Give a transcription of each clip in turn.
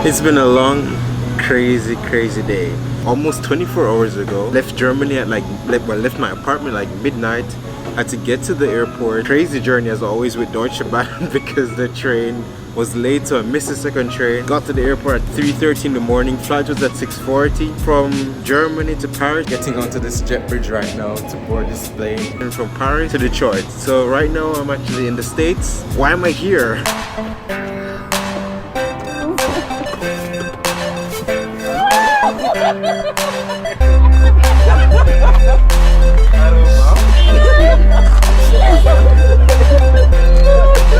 It's been a long, crazy day. Almost 24 hours ago, left Germany at left my apartment like midnight. Had to get to the airport. Crazy journey as always with Deutsche Bahn because the train was late, so I missed the second train. Got to the airport at 3:30 in the morning. Flight was at 6:40 from Germany to Paris. Getting onto this jet bridge right now to board this plane. And from Paris to Detroit. So right now I'm actually in the States. Why am I here?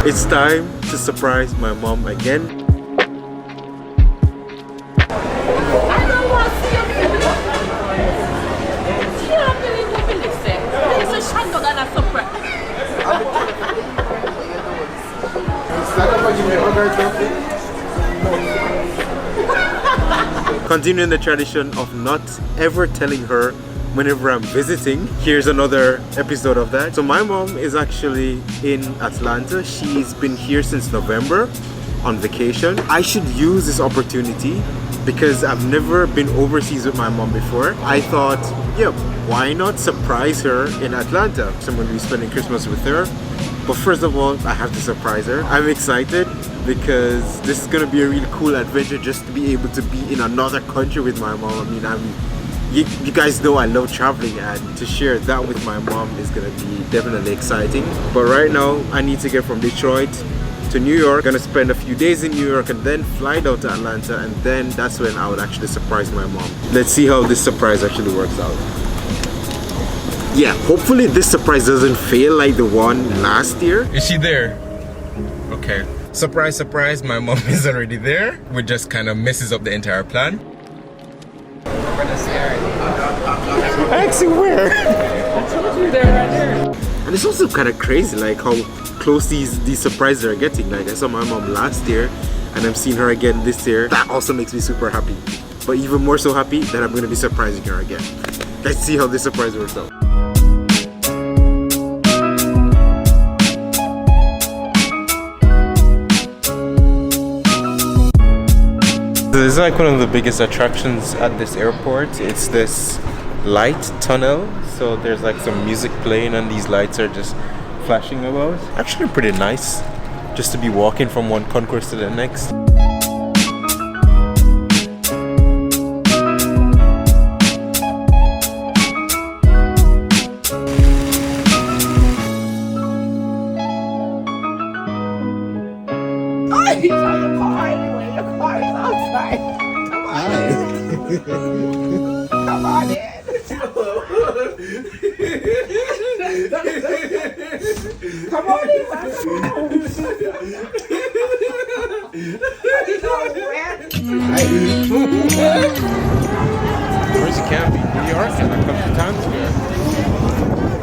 It's time to surprise my mom again. Continuing the tradition of not ever telling her whenever I'm visiting. Here's another episode of that. So my mom is actually in Atlanta. She's been here since November on vacation. I should use this opportunity because I've never been overseas with my mom before. I thought, yeah, why not surprise her in Atlanta? So I'm going to be spending Christmas with her. But first of all, I have to surprise her. I'm excited because this is going to be a really cool adventure just to be able to be in another country with my mom. I mean, you guys know I love traveling, and to share that with my mom is gonna be definitely exciting. But right now I need to get from Detroit to New York. Gonna spend a few days in New York and then fly down to Atlanta, and then that's when I would actually surprise my mom. Let's see how this surprise actually works out. Yeah, hopefully this surprise doesn't fail like the one last year. Is she there? Okay. Surprise, surprise, my mom is already there, which just kind of messes up the entire plan. Actually, where? I told you they're right there. And it's also kind of crazy, like how close these surprises are getting. Like I saw my mom last year, and I'm seeing her again this year. That also makes me super happy. But even more so happy that I'm gonna be surprising her again. Let's see how this surprise works out. This is like one of the biggest attractions at this airport. It's this light tunnel, so there's like some music playing and these lights are just flashing about. Actually pretty nice just to be walking from one concourse to the next. Come on in. Come on in. Where's the camp? New York, and I come to Times Square.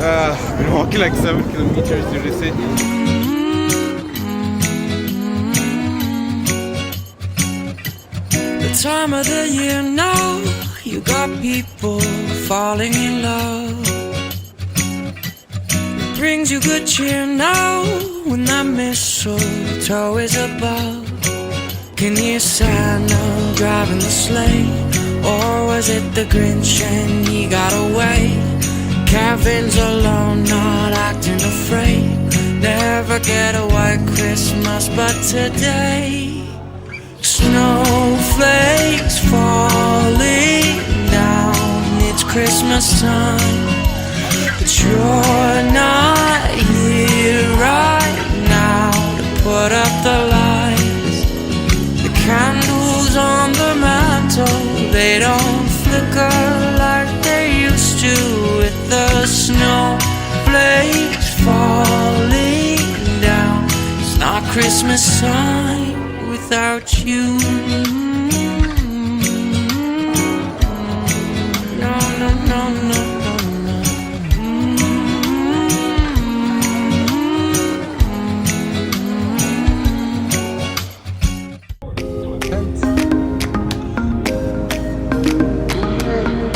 I've been walking like 7 kilometers through the city. Time of the year now, you got people falling in love. It brings you good cheer now when that mistletoe is above. Can you hear Santa driving the sleigh? Or was it the Grinch and he got away? Caravans alone, not acting afraid. Never get a white Christmas, but today snowflakes falling down, it's Christmas time, but you're not here right now to put up the lights. The candles on the mantle, they don't flicker like they used to, with the snowflakes falling down. It's not Christmas time without you. No, no, no, no, no, no.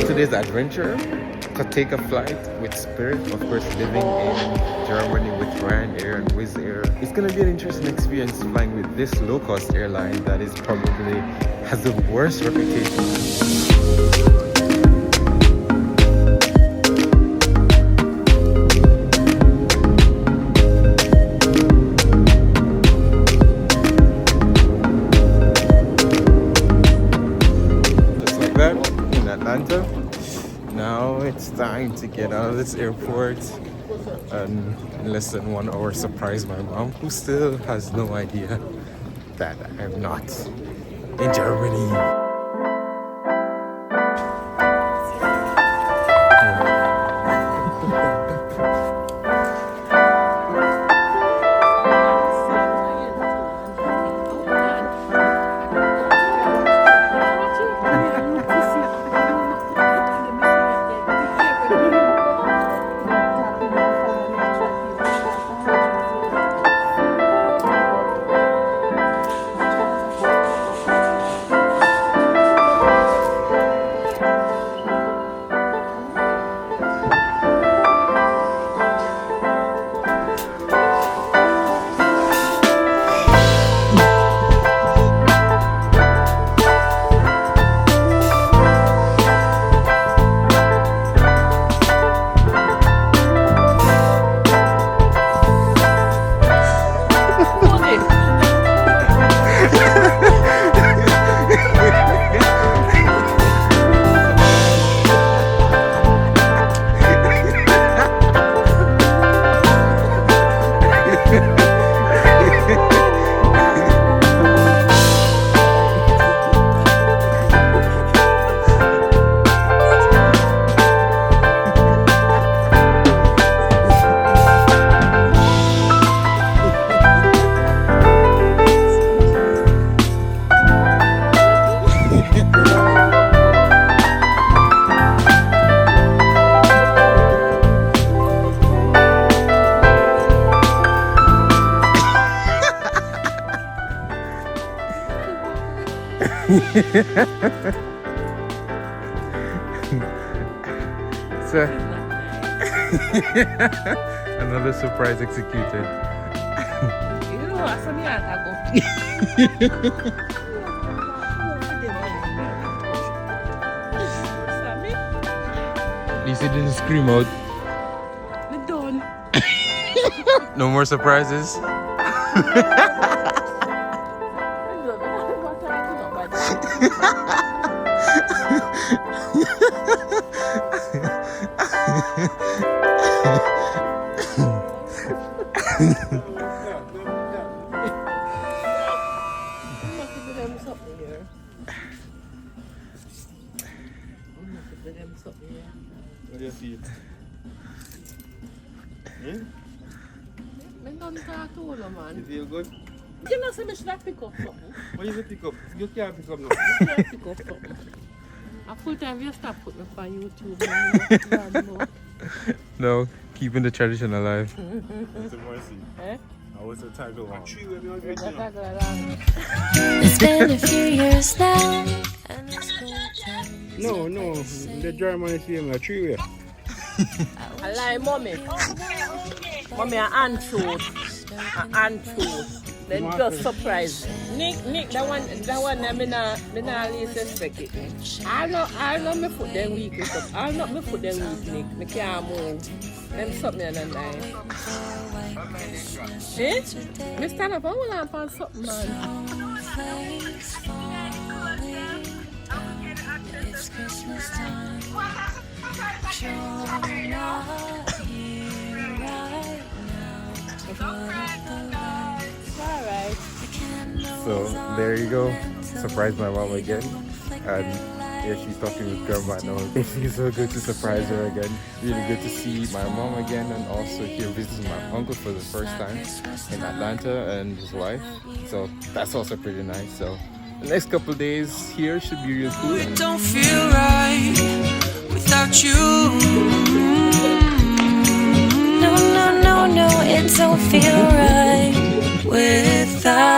Today's adventure to take a flight with Spirit. Of course, living in Germany with Ryanair and Wizz Air. It's gonna be an interesting experience flying with this low-cost airline that is probably has the worst reputation. Now it's time to get out of this airport and in less than 1 hour surprise my mom, who still has no idea that I'm not in Germany. So, another surprise executed. Lisa didn't scream out. No more surprises. What do you see? You feel good? You know, so should I pick up something? What is it pick up? You can't pick up now. I can't pick up something. A full time you stop putting up on YouTube. No, keeping the tradition alive. What's the mercy? Eh? What's the title on? It's been a few years now, and it's good times. No, the German is saying a three-way. I like mommy. Mommy, an anchovies. An anchovies. Then just surprise. Nick, that one, me not least expect it. I'll not me put them weak with up. I'll not me put them weak, Nick. Me can't move. Them something and I. Eh? Me stand up, I want to something, man. It's Christmas time. You're not here right now. Alright. So there you go. Surprised my mom again. And yeah, she's talking with grandma now. It feels so good to surprise her again. Really good to see my mom again and also here visiting my uncle for the first time in Atlanta and his wife. So that's also pretty nice. So the next couple of days here should be real cool. It don't feel right without you. No, it don't feel right without